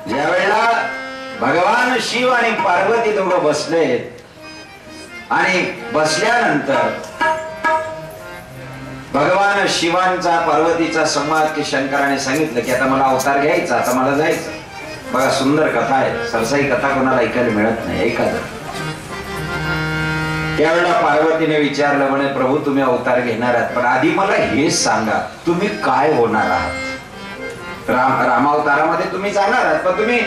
ज्या वेळेला भगवान शिव आणि पार्वती दोघं बसले आणि बसल्यानंतर भगवान शिवांचा पार्वतीचा संवाद की शंकराने सांगितलं की आता मला अवतार घ्यायचा, आता मला जायचं. बघा सुंदर कथा आहे, सरसाई कथा कोणाला ऐकायला मिळत नाही. ऐका त्यावेळेला पार्वतीने विचारलं, म्हणे प्रभू तुम्ही अवतार घेणार आहात, पण आधी मला हे सांगा तुम्ही काय होणार आहात. रामावतारामध्ये तुम्ही जाणार आहात, पण तुम्ही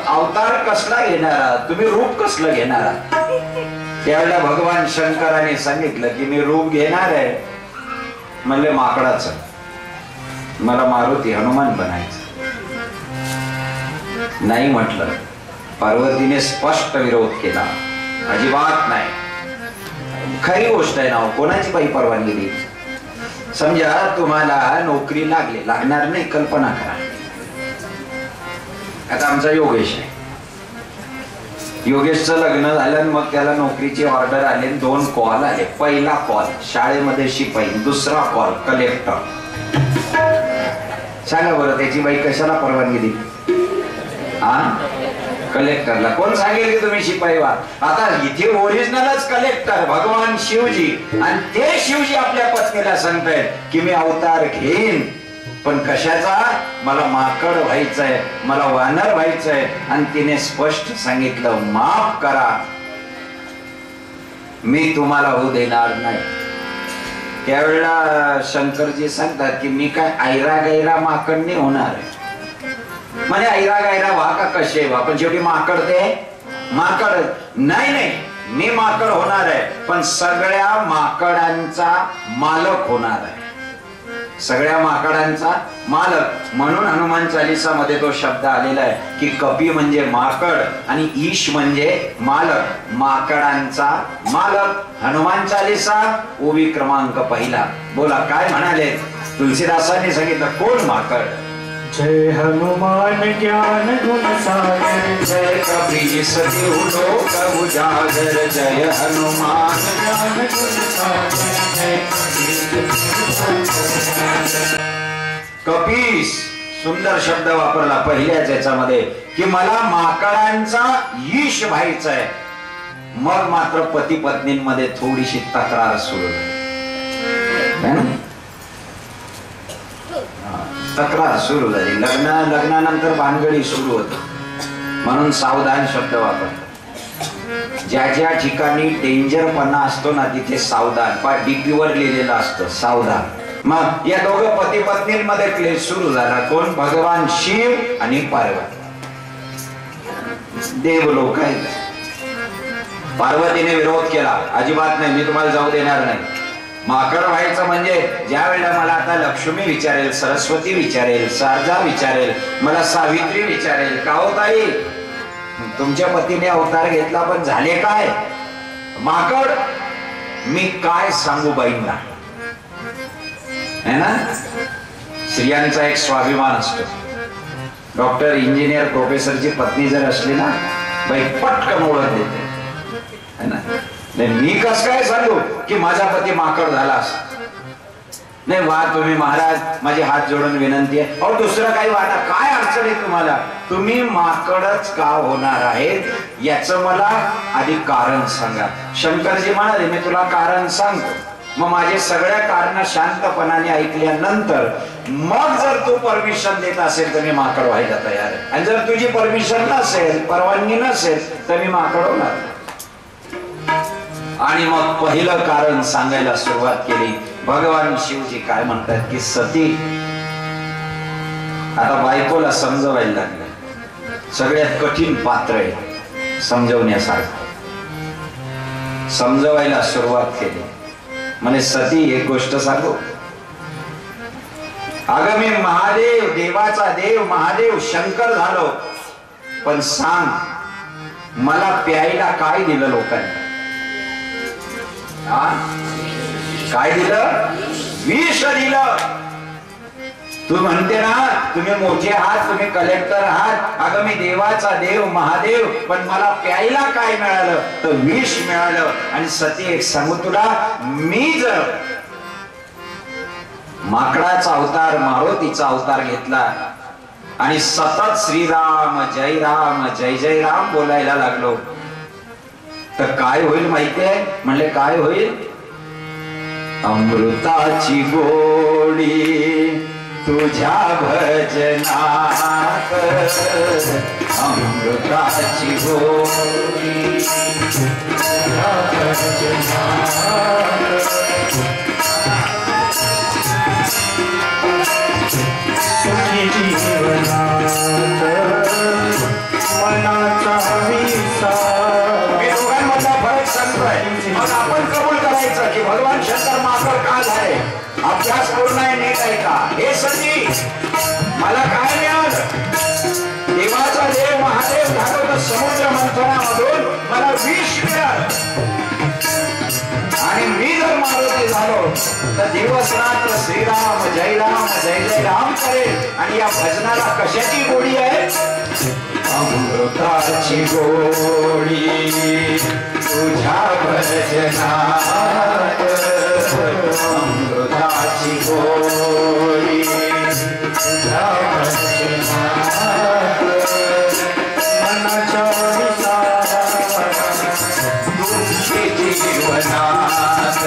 अवतार कसला घेणार आहात, तुम्ही रूप कसलं घेणार आहात. त्यावेळेला भगवान शंकराने सांगितलं की मी रूप घेणार आहे म्हणले माकडाचं, मला मारुती हनुमान बनायचं. नाही म्हटलं. पार्वतीने स्पष्ट विरोध केला, अजिबात नाही. खरी गोष्ट आहे ना, कोणाची बाई परवानगी दिली. समजा तुम्हाला नोकरी लागणार नाही, कल्पना करा. आता आमचा योगेश आहे, योगेशचं लग्न झालं, मग त्याला नोकरीची ऑर्डर आली, 2 कॉल आले. पहिला कॉल शाळेमध्ये शिपाई, दुसरा कॉल कलेक्टर. सांगा बरं त्याची बाई कशाला परवानगी दिली. कलेक्टरला कोण सांगेल की तुम्ही शिपाई व्हा. आता इथे ओरिजिनलच कलेक्टर भगवान शिवजी, आणि ते शिवजी आपल्या पत्नीला सांगतायत की मी अवतार घेईन, पण कशाचा, मला माकड व्हायचंय, मला वानर व्हायचंय. आणि तिने स्पष्ट सांगितलं माफ करा, मी तुम्हाला होऊ देणार नाही. त्यावेळेला शंकरजी सांगतात की मी काय ऐरा गैरा माकडने होणार आहे. म्हणजे ऐरा गैरा व्हा का कसे व्हा, पण शेवटी माकड ते माकड. नाही, मी माकड होणार आहे, पण सगळ्या माकडांचा मालक होणार आहे, सगळ्या माकडांचा मालक. म्हणून हनुमान चालीसा मध्ये तो शब्द आलेला आहे की कपी म्हणजे माकड आणि ईश म्हणजे मालक, माकडांचा मालक. हनुमान चालीसा ओवी क्रमांक 1. बोला काय म्हणाले तुलसीदासांनी सांगितलं, कोण माकड. जय हनुमान ज्ञान गुण सागर, जय कपीस तिहु लोक उजागर. जय हनुमान ज्ञान गुण सागर, कपीस सुंदर शब्द वापरला पहिल्याच याच्यामध्ये की मला माकडांचा ईश व्हायचंय. मग मात्र पती पत्नींमध्ये थोडीशी तक्रार सुरू झाली, तक्रार सुरू झाली. लग्नानंतर भानगडी सुरू होत. म्हणून सावधान शब्द वापरला. ज्या ज्या ठिकाणी डेंजरपणा असतो ना तिथे सावधान, डीपीवर लिहिलेलं असतं सावधान. मग या दोघं पती पत्नींमध्ये क्लेश सुरू झाला. कोण, भगवान शिव आणि पार्वती. देव लोक आहेत. पार्वतीने विरोध केला, अजिबात नाही, मी तुम्हाला जाऊ देणार नाही. माकड व्हायचं म्हणजे ज्या वेळेला मला आता लक्ष्मी विचारेल, सरस्वती विचारेल, शारदा विचारेल, मला सावित्री विचारेल, का हो ताई तुमच्या पतीने अवतार घेतला पण झाले काय माकड, मी काय सांगू बाईंना. है ना, स्त्रियांचा एक स्वाभिमान असतो. डॉक्टर, इंजिनियर, प्रोफेसरची पत्नी जर असली ना, बाई पटकन ओळख देते. है ना, मी कस काय सांगू की माझा पती माकड झाला असं. नाही वा तुम्ही महाराज, माझे हात जोडून विनंती आहे, अहो दुसरं काही वाटा, काय अडचण आहे तुम्हाला. तुम्ही माकडच का होणार आहेत याचं मला आधी कारण सांगा. शंकरजी म्हणाले मी तुला कारण सांगतो. मग माझे सगळ्या कारण शांतपणाने ऐकल्यानंतर मग जर तू परमिशन देत असेल तर मी माकड व्हायला तयार आहे, आणि जर तुझी परमिशन नसेल, परवानगी नसेल तर मी माकड होणार. आणि मग पहिलं कारण सांगायला सुरुवात केली. भगवान शिवजी काय म्हणतात की सती, आता बायकोला समजवायला लागलं. सगळ्यात कठीण पात्र आहे समजवण्यासारखं. समजवायला सुरुवात केली. म्हणजे सती एक गोष्ट सांगू, अगं मी महादेव, देवाचा देव महादेव शंकर झालो, पण सांग मला प्यायला काय दिलं लोकांनी. काय दिलं, विष दिलं. तू म्हणते ना तुम्ही मोठे आहात, तुम्ही कलेक्टर आहात, अगं मी देवाचा देव महादेव, पण मला प्यायला काय मिळालं तर विष मिळालं. आणि सती एक सांगू तुला, मी जर माकडाचा अवतार, मारुतीचा अवतार घेतला आणि सतत श्रीराम जय राम बोलायला लागलो तर काय होईल माहितीये? म्हणले काय होईल? अमृताची गोडी तुझ्या भजनात, अमृताची गोडी तुझ्या भजनात, सुखी जीवनात मनाचा विसार. मी दोघांमधला फरक सांगतोय. मग आपण कबूल करायचं की भगवान शंकर माकर का झाले? अभ्यास पूर्ण आहे, नीट आहे का? हे सती मला काय मिळालं? देवाचा देव महादेव झालो तर समुद्र मंथनामधून मला विष मिळालं. आणि मी जर मारुती झालो तर दिवस रात्र श्रीराम जय राम करेल. आणि या भजनाला कशाची गोडी आहे? अमृताची गोडी तुझ्या भजनात, अमृताची गोडी तुझ्या भजनात, मनाचा विसार दुःखी जीवनात,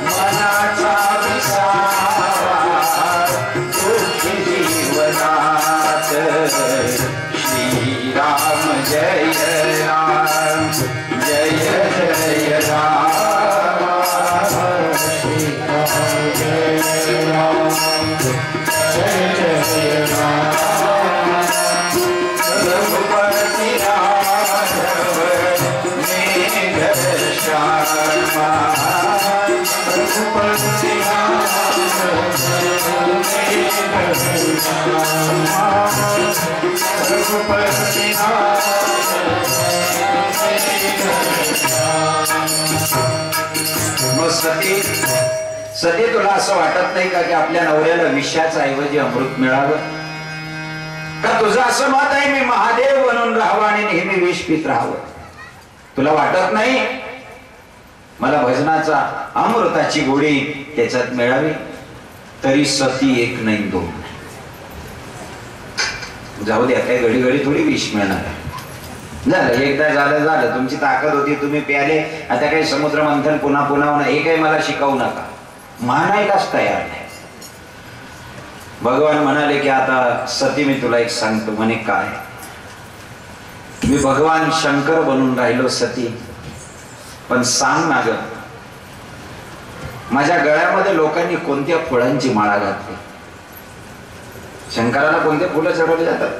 मनाचा विसार दुःखी जीवनात, श्रीराम जय राम जय जय राम, श्रीराम जय राम जय जय राम, रघुपति राघव मेघ श्यामा, रघुपति राघव मेघ श्यामा, रघुपति मग सती तुला असं वाटत नाही का की आपल्या नवऱ्याला विषाचा ऐवजी अमृत मिळावं? का तुझं असं मत आहे मी महादेव बनून राहावं आणि नेहमी विष पित राहावं? तुला वाटत नाही मला भजनाचा अमृताची गोडी त्याच्यात मिळावी? तरी सती एक नाही दोन. जाऊ द्या, काही घडी घडी थोडी विष मिळणार आहे. झालं एकदा झालं तुमची ताकद होती, तुम्ही प्याले. आता काही समुद्र मंथन पुन्हा पुन्हा हे काही मला शिकवू नका, मानायलाच तयार नाही. भगवान म्हणाले की आता सती मी तुला एक सांगतो. म्हणे काय? मी भगवान शंकर बनून राहिलो सती, पण सांग ना ग, माझ्या गळ्यामध्ये लोकांनी कोणत्या फुलांची माळा घातली? शंकराला कोणते फुलं चढवले जातात?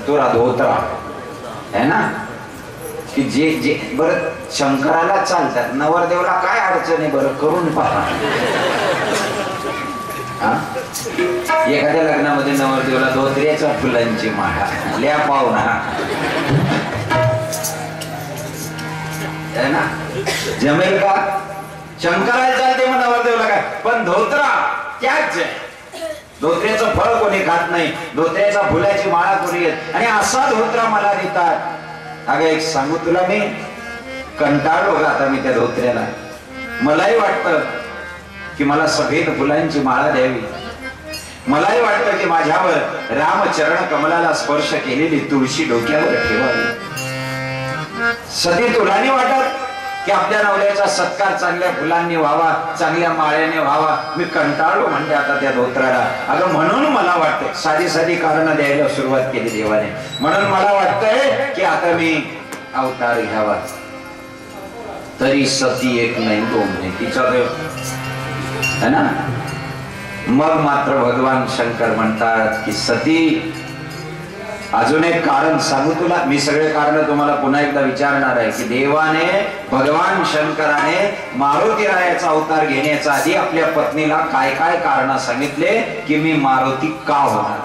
तुरा धोत्रा है ना, की जे जे बरं शंकराला चालतात. नवरदेवला काय अडचण आहे बरं? करून पहा. एखाद्या लग्नामध्ये नवरदेवला धोत्र्याच्या फुलांची माळा लिया पाहुणा है ना, जमेल का? शंकराला चालते मग नवरदेवला काय? पण धोत्रा त्याच आहे. धोत्र्याचं फळ कोणी खात नाही, धोत्र्याच्या फुलाची माळा कोणी येत. आणि असा धोत्रा मला देतात. अगं एक सांगू तुला, मी कंटाळलो का आता मी त्या धोत्र्याला. मलाही वाटतं की मला सफेद फुलांची माळा द्यावी. मलाही वाटतं की माझ्यावर रामचरण कमलाला स्पर्श केलेली तुळशी डोक्यावर ठेवावी. सती तुला नाही वाटत की आपल्या नवऱ्याचा सत्कार चांगल्या फुलांनी व्हावा, चांगल्या माळ्याने व्हावा? मी कंटाळलो म्हणते आता त्या धोत्राला. अगं म्हणून मला वाटतं, साधी साधी कारण द्यायला सुरुवात केली देवाने. म्हणून मला वाटतंय की आता मी अवतार घ्यावा. तरी सती एक नाही दोन नाही, तिचा देव है ना. मग मात्र भगवान शंकर म्हणतात की सती अजून एक कारण सांगू तुला. मी सगळे कारण तुम्हाला पुन्हा एकदा विचारणार आहे की देवाने, भगवान शंकराने मारुतीरायाचा अवतार घेण्याच्या आधी आपल्या पत्नीला काय काय कारण सांगितले की मी मारुती का होणार.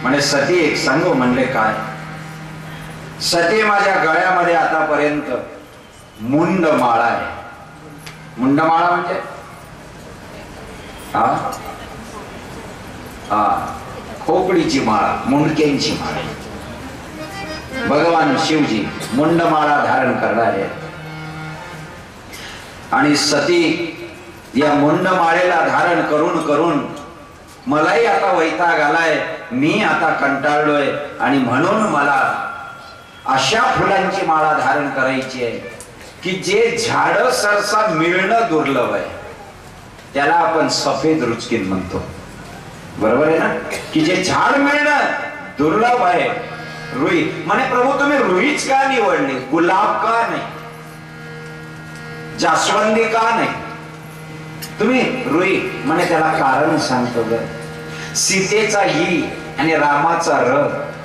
म्हणजे सती एक सांगू. म्हणले काय? सती माझ्या गळ्यामध्ये आतापर्यंत मुंडमाळा आहे. मुंडमाळा म्हणजे खोपडीची माळा, मुंडक्यांची माळा. भगवान शिवजी मुंडमाळा धारण करणारे. आणि सती या मुंडमाळेला धारण करून करून मलाही आता वैताग आलाय, मी आता कंटाळलोय आणि म्हणून मला अशा फुलांची माळा धारण करायची आहे की जे झाड सरसा मिळणं दुर्लभ आहे. त्याला आपण सफेद रुचकिन म्हणतो, बरोबर आहे ना? की जे झाड मिळणं दुर्लभ आहे, रुई. म्हणे प्रभू तुम्ही रुईच का निवडली, गुलाब का नाही, जास्वंदी का नाही, तुम्ही रुई? म्हणे त्याला कारण सांगतो ग. सीतेचा ही आणि रामाचा र,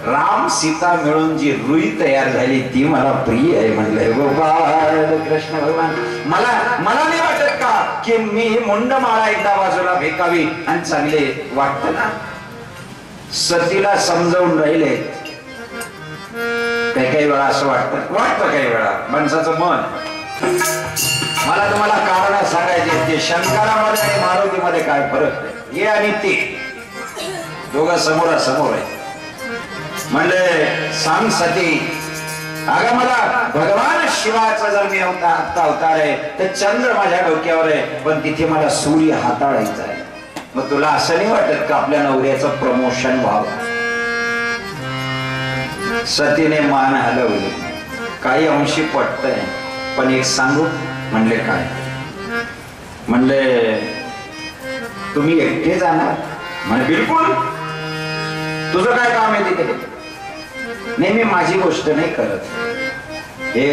राम सीता मिळून जी रुई तयार झाली ती मला प्रिय आहे. म्हणलंय गोपाळ कृष्ण भगवान. मला नाही वाटत का की मी मुंडमाळा एकदा बाजूला फेकावी आणि चांगले वाटत ना. सतीला समजावून राहिले. काही वेळा असं वाटतं काही वेळा माणसाचं मन. मला तुम्हाला कारण सांगायचे ते शंकरामध्ये आणि मारुतीमध्ये काय फरक आहे, हे आणि ते दोघं समोरासमोर आहे. म्हणले सांग सती, अगं मला भगवान शिवाचा जर मी अवतार आहे तर चंद्र माझ्या डोक्यावर आहे, पण तिथे मला सूर्य हाताळायचा आहे. मग तुला असं नाही वाटत का आपल्या नवऱ्याचं प्रमोशन व्हावं? सतीने मान हलवली. काही अंशी पटतंय, पण एक सांगू. म्हणले काय? म्हणले तुम्ही एकटे जाणार? म्हणे बिलकुल. तुझं काय काम आहे तिथे? नाही, मी माझी गोष्ट नाही करत, हे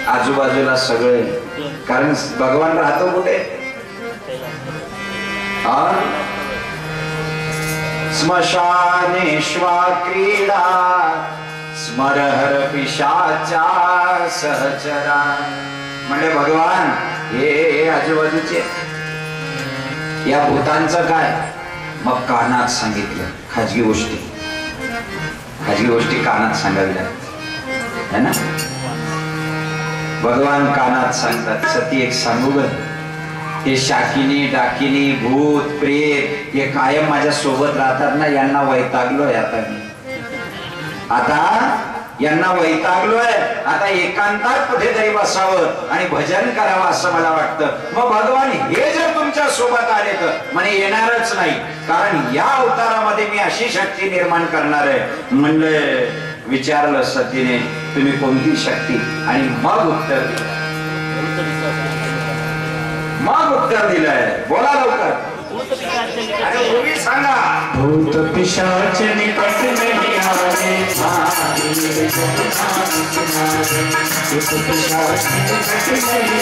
आजूबाजूला सगळे. कारण भगवान राहतो कुठे? स्मशानेश्वा क्रीडा स्मरहर पिशाचा सहचरा. म्हणजे भगवान हे आजूबाजूचे या भूतांचं काय? मग कानात सांगितलं. खाजगी गोष्टी कानात सांगावी लागतात, है ना? भगवान कानात सांगतात. सती एक सांगू ग, हे शाकिनी डाकिनी भूत प्रेत हे कायम माझ्या सोबत राहतात ना, यांना वैतागलोय आता यांना वैतागलोय. आता एकांतात कुठेतरी बसावं आणि भजन करावं असं मला वाटतं. मग भगवान हे जर तुमच्या सोबत आले तर म्हणे येणारच नाही, कारण या अवतारामध्ये मी अशी शक्ती निर्माण करणार आहे. म्हणले विचारलं सतीने तुम्ही कोणती शक्ती? आणि मग उत्तर दिलंय. बोला लवकर. अरे सांगा. भूत पिशाच निकट नहीं आवे, भूत पिशाच निकट नहीं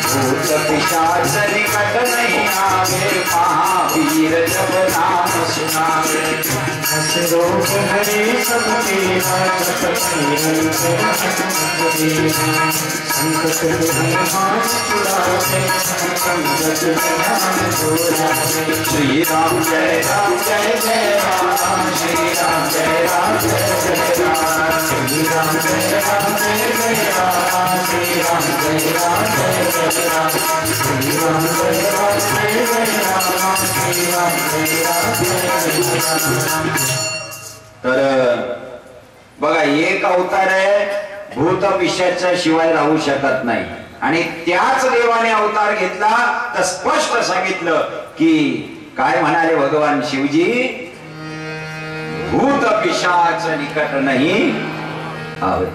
भूत पिशाच निकट नहीं आवे, महावीर जब नाम सुनावे. रोग हरे सब तेरा, संकट श्री राम जय राम जय जय राम, श्री राम जय राम जय जय राम, श्री राम जय राम जय जय राम, श्री राम जय राम जय जय राम, श्री राम जय राम जय जय राम, श्री राम जय राम जय जय राम. तर बघा, एक अवतार आहे भूत पिशाच्या शिवाय राहू शकत नाही, आणि त्याच देवाने अवतार घेतला तर स्पष्ट सांगितलं की काय म्हणाले भगवान शिवजी? भूत पिशाच निकट नाही आवे.